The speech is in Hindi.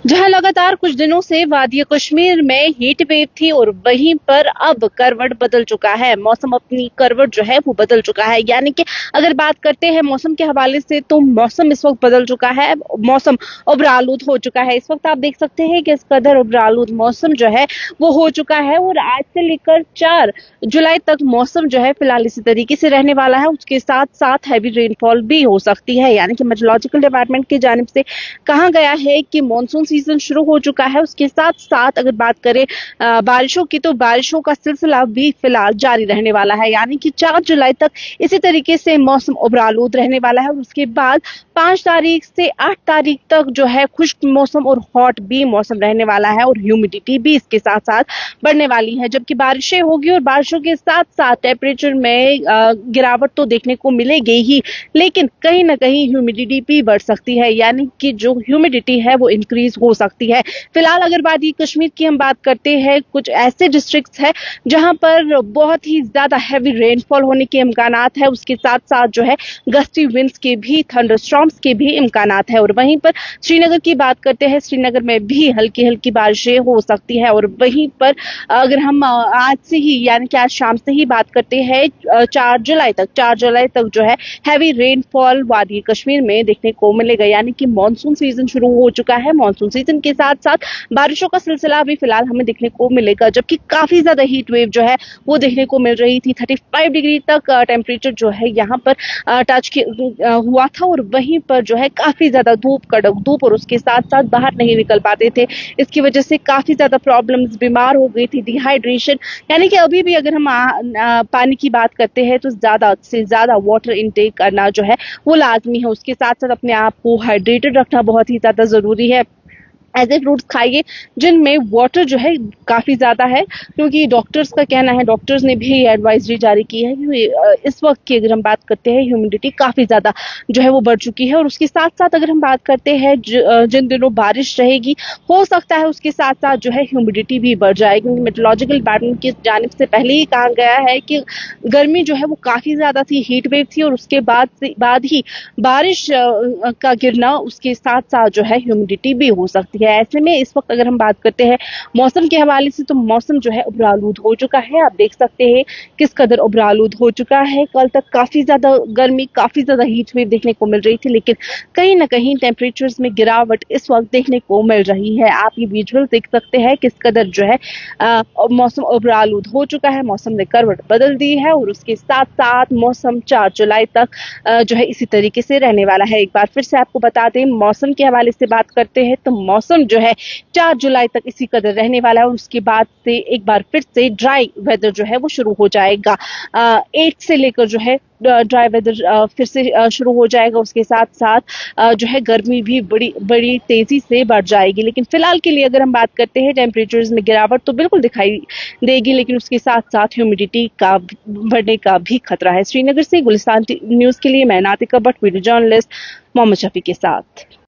जहां लगातार कुछ दिनों से वादी कश्मीर में हीट वेव थी और वहीं पर अब करवट बदल चुका है। मौसम अपनी करवट जो है वो बदल चुका है, यानी कि अगर बात करते हैं मौसम के हवाले से तो मौसम इस वक्त बदल चुका है। मौसम उब्र आलूद हो चुका है। इस वक्त आप देख सकते हैं कि इस कदर उब्र आलूद मौसम जो है वो हो चुका है और आज से लेकर 4 जुलाई तक मौसम जो है फिलहाल इसी तरीके से रहने वाला है। उसके साथ साथ हैवी रेनफॉल भी हो सकती है, यानी कि मेट्रोलॉजिकल डिपार्टमेंट की जानिब से कहा गया है कि मानसून सीजन शुरू हो चुका है। उसके साथ साथ अगर बात करें बारिशों की, तो बारिशों का सिलसिला भी फिलहाल जारी रहने वाला है, यानी कि 4 जुलाई तक इसी तरीके से मौसम उब्र आलूद रहने वाला है। और उसके बाद 5 तारीख से 8 तारीख तक जो है खुश्क मौसम और हॉट भी मौसम रहने वाला है और ह्यूमिडिटी भी इसके साथ साथ बढ़ने वाली है। जबकि बारिशें होगी और बारिशों के साथ साथ टेम्परेचर में गिरावट तो देखने को मिलेगी ही, लेकिन कहीं ना कहीं ह्यूमिडिटी भी बढ़ सकती है, यानी कि जो ह्यूमिडिटी है वो इंक्रीज हो सकती है। फिलहाल अगर वादी कश्मीर की हम बात करते हैं, कुछ ऐसे डिस्ट्रिक्ट्स हैं जहां पर बहुत ही ज्यादा हैवी रेनफॉल होने के इम्कानात है। उसके साथ साथ जो है गस्टी विंड्स के भी, थंडरस्टॉर्म्स के भी इम्कानात है। और वहीं पर श्रीनगर की बात करते हैं, श्रीनगर में भी हल्की हल्की बारिशें हो सकती है। और वहीं पर अगर हम आज से ही, यानी कि आज शाम से ही बात करते हैं 4 जुलाई तक जो है हैवी रेनफॉल वादी कश्मीर में देखने को मिलेगा, यानी कि मानसून सीजन शुरू हो चुका है। मानसून सीजन के साथ साथ बारिशों का सिलसिला भी फिलहाल हमें देखने को मिलेगा। जबकि काफी ज्यादा हीट वेव जो है वो देखने को मिल रही थी। 35 डिग्री तक टेम्परेचर जो है यहाँ पर टच हुआ था और वहीं पर जो है काफी ज्यादा धूप, कड़क धूप, और उसके साथ साथ बाहर नहीं निकल पाते थे। इसकी वजह से काफी ज्यादा प्रॉब्लम्स, बीमार हो गई थी, डिहाइड्रेशन, यानी कि अभी भी अगर हम पानी की बात करते हैं तो ज्यादा से ज्यादा वाटर इनटेक करना जो है वो लाजमी है। उसके साथ साथ अपने आप को हाइड्रेटेड रखना बहुत ही ज्यादा जरूरी है। ऐसे फ्रूट्स खाइए जिनमें वाटर जो है काफी ज्यादा है, क्योंकि डॉक्टर्स का कहना है, डॉक्टर्स ने भी एडवाइजरी जारी की है कि इस वक्त की अगर हम बात करते हैं ह्यूमिडिटी काफी ज्यादा जो है वो बढ़ चुकी है। और उसके साथ साथ अगर हम बात करते हैं जिन दिनों बारिश रहेगी, हो सकता है उसके साथ साथ जो है ह्यूमिडिटी भी बढ़ जाए, क्योंकि मेट्रोलॉजिकल डिपार्टमेंट की जानिब से पहले ही कहा गया है कि गर्मी जो है वो काफी ज्यादा थी, हीट वेव थी, और उसके बाद ही बारिश का गिरना, उसके साथ साथ जो है ह्यूमिडिटी भी हो सकती है। ऐसे में इस वक्त अगर हम बात करते हैं मौसम के हवाले से, तो मौसम जो है उब्र आलूद हो चुका है। आप देख सकते हैं किस कदर उब्र आलूद हो चुका है। कल तक काफी ज्यादा गर्मी, काफी ज्यादा हीट वेव देखने को मिल रही थी, लेकिन कहीं ना कहीं टेम्परेचर्स में गिरावट इस वक्त देखने को मिल रही है। आप ये विजुअल देख सकते हैं किस कदर जो है मौसम उब्र आलूद हो चुका है। मौसम ने करवट बदल दी है और उसके साथ साथ मौसम 4 जुलाई तक जो है इसी तरीके से रहने वाला है। एक बार फिर से आपको बता दें, मौसम के हवाले से बात करते हैं तो मौसम जो है 4 जुलाई तक इसी कदर रहने वाला है और उसके बाद से एक बार फिर से ड्राई वेदर जो है वो शुरू हो जाएगा। 8 से लेकर जो है ड्राई वेदर फिर से शुरू हो जाएगा। उसके साथ साथ जो है गर्मी भी बड़ी बड़ी तेजी से बढ़ जाएगी। लेकिन फिलहाल के लिए अगर हम बात करते हैं, टेम्परेचर्स में गिरावट तो बिल्कुल दिखाई देगी, लेकिन उसके साथ साथ ह्यूमिडिटी का बढ़ने का भी खतरा है। श्रीनगर से गुलिस्तान न्यूज के लिए मैं नातिका भट्ट, वीडियो जर्नलिस्ट मोहम्मद शफी के साथ।